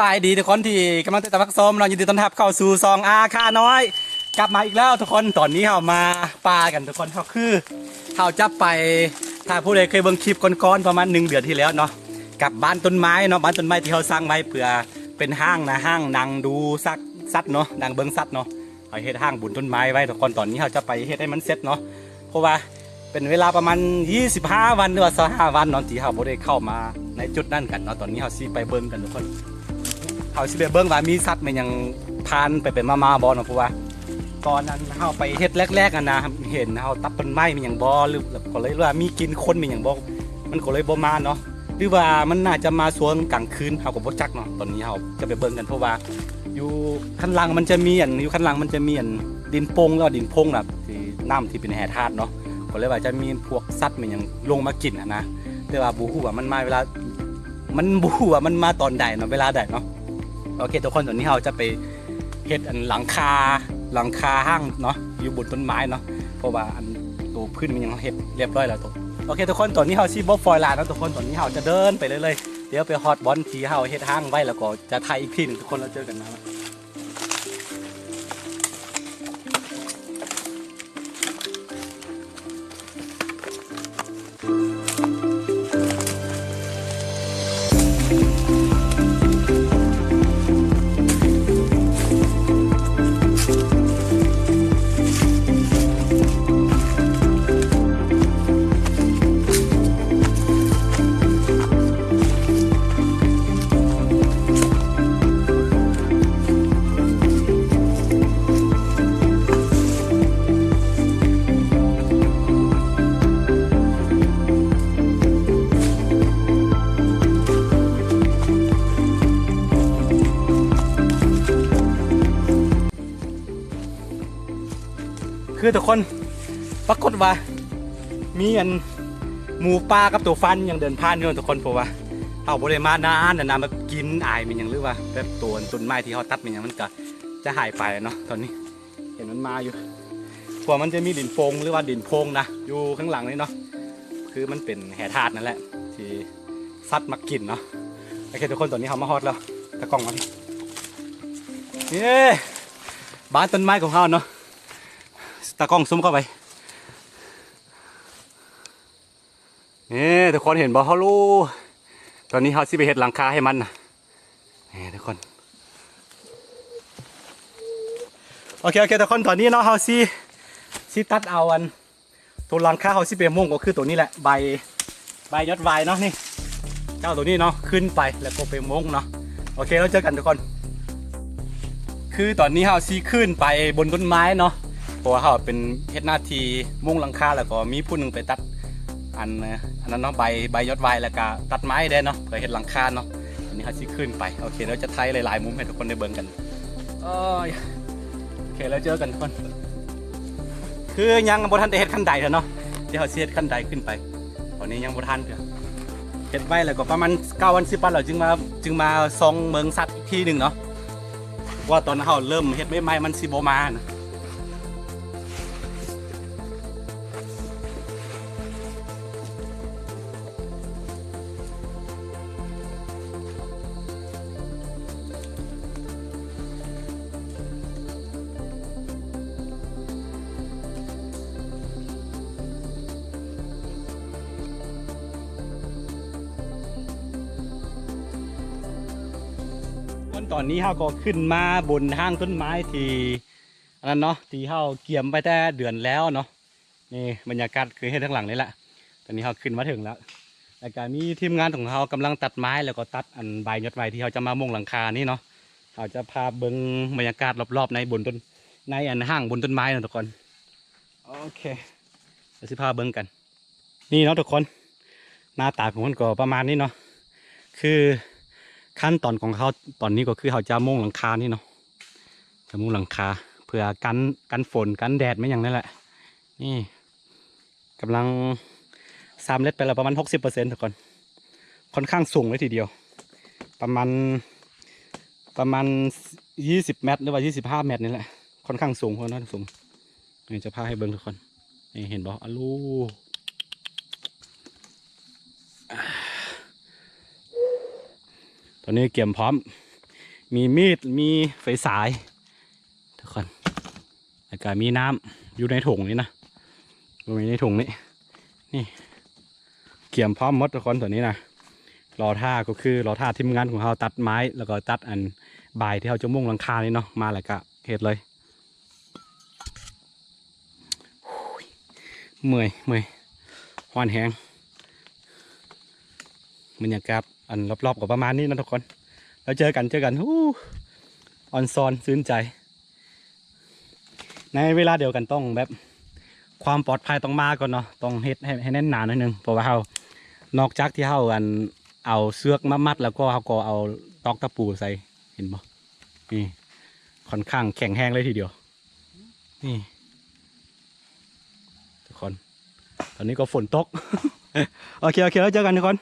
บายดีทุกคนที่กำลังติดตามชมเรายินดีต้อนรับเข้าสู่ซองอาคาน้อยกลับมาอีกแล้วทุกคนตอนนี้เรามาปลากันทุกคนเขาคือเขาจะไปถ้าผู้ใดเคยเบิ่งคลิปก่อนๆประมาณ1 เดือนที่แล้วเนาะกับบ้านต้นไม้เนาะบ้านต้นไม้ที่เขาสร้างไว้เพื่อเป็นห้างนะห้างนังดูสัตว์เนาะนังเบิ่งสัตว์เนาะเอาเฮ็ดห้างบุญต้นไม้ไว้ทุกคนตอนนี้เขาจะไปเฮ็ดให้มันเสร็จเนาะเพราะว่าเป็นเวลาประมาณ25 วันหรือว่า25 วันเนาะที่เขาบ่ได้เข้ามาในจุดนั้นกันเนาะตอนนี้เขาสิไปเบิ่งกันทุกคนเขาสิไปเบิ่งว่ามีสัตว์มันยังผ่านไปเป็นมาบ่เนาะเพราะว่าตอนนั้นเขาไปเฮ็ดแรกๆนะเห็นเขาตัดต้นไม้มันยังบ่หรือก็เลยว่ามีกินคนมันยังบ่มันก็เลยบ่มาเนาะหรือว่ามันน่าจะมาสวนกลางคืนเขาก็บ่จักเนาะตอนนี้เขาจะไปเบิ่งกันเพราะว่าอยู่ข้างล่างมันจะมีอยู่ข้างล่างมันจะมีดินโป่งแล้วดินพงแบบที่น้ำที่เป็นแห่ธาตุเนาะก็เลยว่าจะมีพวกสัตว์มันยังลงมากินนะแต่ว่าบูฮู้ว่ามันมาเวลามันบูฮู้ว่ามันมาตอนใดเนาะเวลาใดเนาะโอเคทุกคนตอนนี้เราจะไปเฮ็ดหลังคาห้างเนาะอยู่บนต้นไม้เนาะเพราะว่าตัวพื้นมันยังเฮ็ดเรียบร้อยแล้วทุกโอเคทุกคนตอนนี้เราซีบฟอยล์ลานะทุกคนตอนนี้เราจะเดินไปเลยเดี๋ยวไปฮอตบอลที่เราเฮ็ดห้างไว้แล้วก็จะถ่ายอีกทีนึงทุกคนเราเจอกันนะคือทุกคนปรากฏว่ามีหมูปลากับตัวฟันยังเดินผ่านอยู่ทุกคนเพราะว่าเอาบริมาณนานนะมากินอายมันยังหรือว่าแบบตัวต้นไม้ที่เขาตัดมันยังมันจะหายไปเนาะตอนนี้เห็นมันมาอยู่เพราะมันจะมีดินโป่งหรือว่าดินโพงนะอยู่ข้างหลังนี่เนาะคือมันเป็นแห่ธาตุนั่นแหละที่สัตว์มากินเนาะโอเคทุกคนตอนนี้เขามาฮอตแล้วตะกล้องมานี่บ้านต้นไม้ของเขาเนาะตากล้องซูมเข้าไปนี่ทุกคนเห็นบ่เขาลูตอนนี้เขาสิไปเห็ดหลังคาให้มันนะนี่ทุกคนโอเคทุกคนตอนนี้เนาะเขาสิตัดเอาตัวหลังคาเขาสิเปมุ่งก็คือตัวนี้แหละใบยอดวายเนาะนี่เจ้าตัวนี้เนาะขึ้นไปแล้วก็ไปมุ่งเนาะโอเคแล้วเจอกันทุกคนคือตอนนี้เขาสิขึ้นไปบนต้นไม้เนาะเพราะว่าเขาเป็นเฮ็ดหน้าที่มุ่งหลังคาแล้วก็มีผู้หนึ่งไปตัดอันนั้นเนาะใบยอดวายแล้วก็ตัดไม้ได้เนาะเพื่อเฮ็ดหลังคาเนาะอันนี้เขาสิขึ้นไปโอเคแล้วจะถ่ายหลายๆมุมให้ทุกคนได้เบิ่งกันโอเคแล้วเจอกันทุกคนคือยังบ่ทันได้เฮ็ดขั้นใดเนาะเดี๋ยวเขาสิเฮ็ดขั้นใดขึ้นไปตอนนี้ยังบ่ทันเด้อเฮ็ดไว้แล้วก็ประมาณ9 วัน 10 วันแล้วจึงมาส่องเมืองสัตว์อีกทีนึงเนาะว่าตอนเขาเริ่มเฮ็ดใหม่ๆมันสิบ่มานะตอนนี้เขาก็ขึ้นมาบนห้างต้นไม้ที่อันนั้นเนาะที่เขาเกี่ยมไปแต่เดือนแล้วเนาะนี่บรรยากาศคือให้ทั้งหลังเลยแหละตอนนี้เขาขึ้นมาถึงแล้วแล้วก็มีทีมงานของเขากำลังตัดไม้แล้วก็ตัดใบยอดไม้ที่เขาจะมามุ่งหลังคานี่เนาะเขาจะพาเบิ้งบรรยากาศรอบๆในบนต้นในห้างบนต้นไม้นะทุกคนโอเคเดี๋ยวสิพาเบิ้งกันนี่เนาะทุกคนหน้าตาของมันก็ประมาณนี้เนาะคือขั้นตอนของเขาตอนนี้ก็คือเขาจะมุ่งหลังคานี่เนาะจะมุ่งหลังคาเพื่อกันฝนกันแดดไม่อย่างนั้นแหละนี่กำลัง3 เล็ดไปแล้วประมาณ 60%ทุกคนค่อนข้างสูงเลยทีเดียวประมาณ20 เมตรหรือว่า25 เมตรนี่แหละค่อนข้างสูงเพราะนั้นสูงนี่จะพาให้เบิ้งทุกคนนี่เห็นบอกอลูตอนนี้เกี่ยมพร้อม มีมีดมีไฟสายทุกคนแล้วก็มีน้ำอยู่ในถุงนี้นะอยู่ในถุงนี้นี่เกี่ยมพร้อมหมดทุกคนตัวนี้นะรอท่าก็คือรอท่าทีมงานของเราตัดไม้แล้วก็ตัดอันใบที่เขาจะมุ่งหลังคานี่เนาะมาแล้วก็เฮ็ดเลยเมื่อยหวานแหงบรรยากาศอันรอบๆกับประมาณนี้นะทุกคนแล้วเจอกันออนซอนซื่นใจในเวลาเดียวกันต้องแบบความปลอดภัยต้องมาก่อนเนาะต้องเฮ็ดให้แน่นหนาหน่อยนึงเพราะว่าเรานอกจากที่เราเอาเสือกมามัดแล้วก็เราก็เอาตอกตะปูใส่เห็นบ่นี่ค่อนข้างแข็งแห้งเลยทีเดียวนี่ทุกคนตอนนี้ก็ฝนตก โอเคแล้วเจอกันทุกคน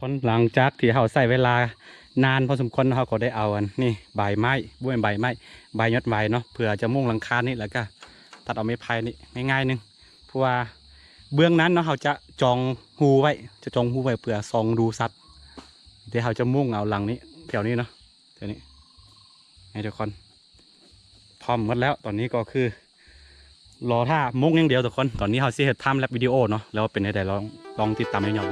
คนหลังจากที่เราใส่เวลานานพอสมควรเราก็ได้เอานี่ใบไม้บ้วยใบไม้ใบยอดไม้เนาะเพื่อจะมุ่งหลังคานี่แล้วก็ตัดเอาไม้ไผ่นี่ง่ายๆนึงเพราะว่าเบื้องนั้นเนาะเราจะจองหูไว้เพื่อส่องดูสัตว์เดี๋ยวเราจะมุ่งเอาหลังนี้แถวนี้เนาะแถวนี้ให้ทุกคนพร้อมหมดแล้วตอนนี้ก็คือรอท่ามุ่งอย่างเดียวทุกคนตอนนี้เราสิเฮ็ดไทม์แลปวิดีโอเนาะแล้วเป็นได้ลองติดตามให้ยาว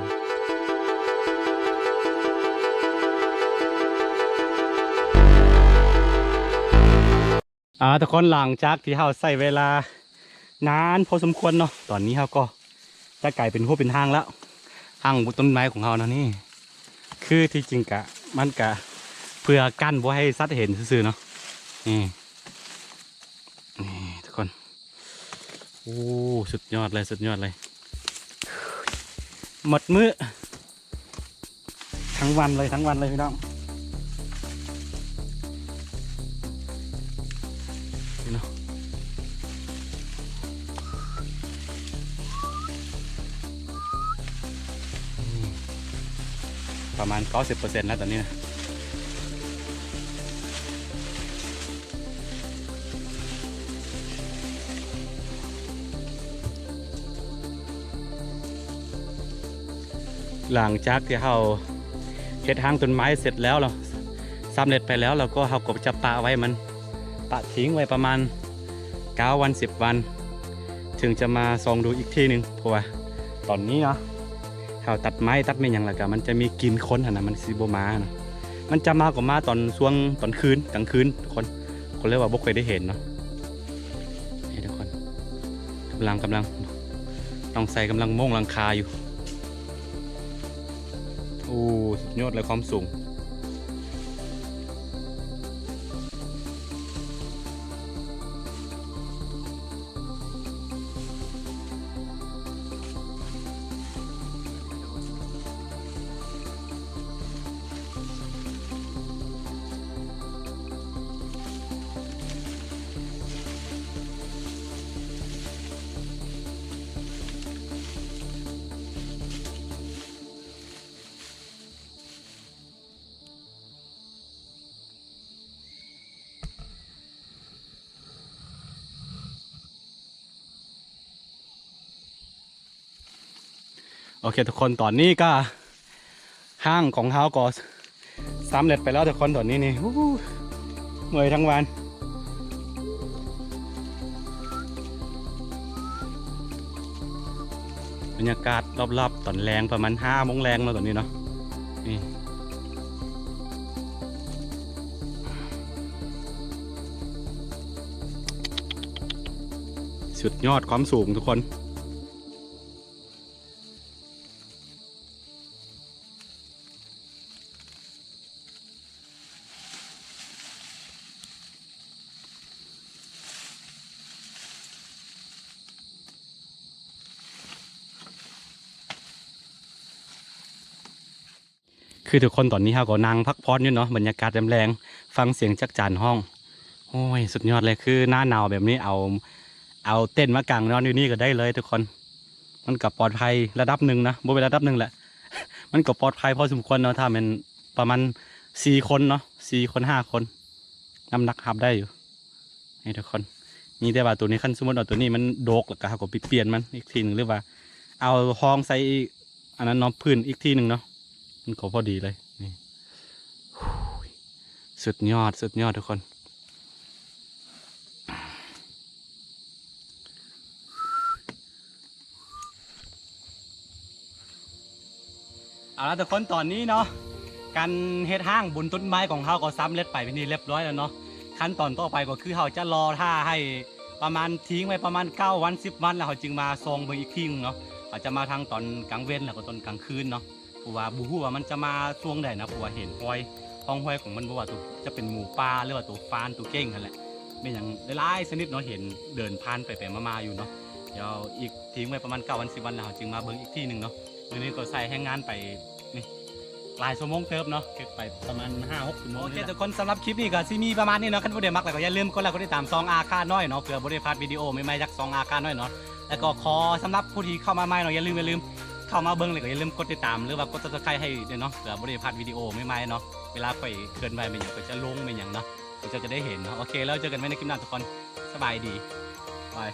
ทุกคนหลังจากที่เราใส่เวลานานพอสมควรเนาะตอนนี้เราก็จะกลายเป็นหัวเป็นทางแล้วทางต้นไม้ของเรานะนี่คือที่จริงกะมันกะเพื่อกั้นบ่ให้สัตว์เห็นซื่อๆเนาะนี่ทุกคนโอ้สุดยอดเลยหมดมื้อทั้งวันเลยพี่น้องประมาณ 90% แล้วตอนนี้นะ หลังจากที่เราเฮ็ดทางต้นไม้เสร็จแล้วเราสำเร็จไปแล้วเราก็เราก็จะปะไว้มันปะทิ้งไว้ประมาณ9 วัน10 วันถึงจะมาส่องดูอีกทีหนึ่งเพราะว่าตอนนี้เนาะเราตัดไม้ตัดไม่อย่างไรกันมันจะมีกลิ่นค้นนะมันซีโบมานะมันจะมากกว่ามาตอนช่วงตอนคืนกลางคืนทุกคนเรียกว่าบ่เคยได้เห็นเนาะนี่ทุกคนกำลังต้องใส่กำลังม่งหลังคาอยู่โอ้สุดยอดเลยความสูงโอเคทุกคนตอนนี้ก็ห้างของเฮาก็สำเร็จไปแล้วทุกคนตอนนี้นี่เมื่อยทั้งวันบรรยากาศรอบๆตอนแรงประมาณ5 โมงแรงแล้วตอนนี้เนาะนี่สุดยอดความสูงทุกคนคือทุกคนตอนนี้เราก็นั่งพักผ่อนอยู่เนาะบรรยากาศแรงๆฟังเสียงจักจานห้องโอ้ยสุดยอดเลยคือหน้าหนาวแบบนี้เอาเต้นมากางนอนอยู่นี่ก็ได้เลยทุกคนมันก็ปลอดภัยระดับหนึ่งนะบ่เป็นระดับหนึ่งแหละ มันก็ปลอดภัยพอสมควรเนาะถ้ามันประมาณ4 คนเนาะ4 คน5 คนน้ำหนักหับได้อยู่ให้ทุกคนมีแต่ว่าตัวนี้ขั้นสมมติเอาตัวนี้มันโดกแล้วก็เขาก็เปลี่ยนมันอีกทีหนึ่งหรือว่าเอาห้องใส่อันนั้นเนาะพื้นอีกทีหนึ่งเนาะมันก็พอดีเลยนี่สุดยอดทุกคนเอาละทุกคนตอนนี้เนาะการเฮ็ดห้างบนต้นไม้ของเขาก็ซ้ำเล็ดไปเป็นที่เรียบร้อยแล้วเนาะขั้นตอนต่อไปก็คือเขาจะรอท่าให้ประมาณทิ้งไว้ประมาณ9 วัน10 วันแล้วเขาจึงมาซองเบิ่งอีกทีนึงเนาะเขาจะมาทางตอนกลางเว้นแล้วก็ตอนกลางคืนเนาะเพราะว่าบูฮู้ว่ามันจะมาช่วงใดนะเพราะว่าเห็นห้อยของมันบอกว่าตัวจะเป็นหมูป่าหรือว่าตัวฟานตัวเก้งนั่นแหละไม่อย่างหลายๆชนิดเนาะเห็นเดินผ่านไปมาอยู่เนาะเดี๋ยวอีกทิ้งไว้ประมาณ9 วัน10 วันแล้วเขาจึงมาเบิ่งอีกทีนึงเนาะทีนี้ก็ใส่แห้งงานไปนี่หลายชั่วโมงเติมเนาะเก็บไปประมาณ5-6 ชั่วโมงโอเคทุกคนสำหรับคลิปนี้ก็ซีมีประมาณนี้เนาะคันบ่ได้มักแล้วก็อย่าลืมกดไลค์กดติดตามซองอาคาน้อยเนาะเพื่อบ่ได้พลาดวิดีโอใหม่ๆจากซองอาคาน้อยเนาะแล้วก็ขอสำหรับผู้ที่เข้ามาใหม่เนาะอย่าลืมเข้ามาเบิ่งเลยก็อย่าลืมกดติดตามหรือว่ากด Subscribe ให้ด้วยเนาะเพื่อบ่ได้พลาดวิดีโอใหม่ๆเนาะเวลาไปเกินไปเป็นอย่างก็จะลงเป็นอย่างเนาะก็จะได้เห็นเนาะโอเคแล้วเจอกันใหม่ในคลิปหน้าทุกคนสบายดีบาย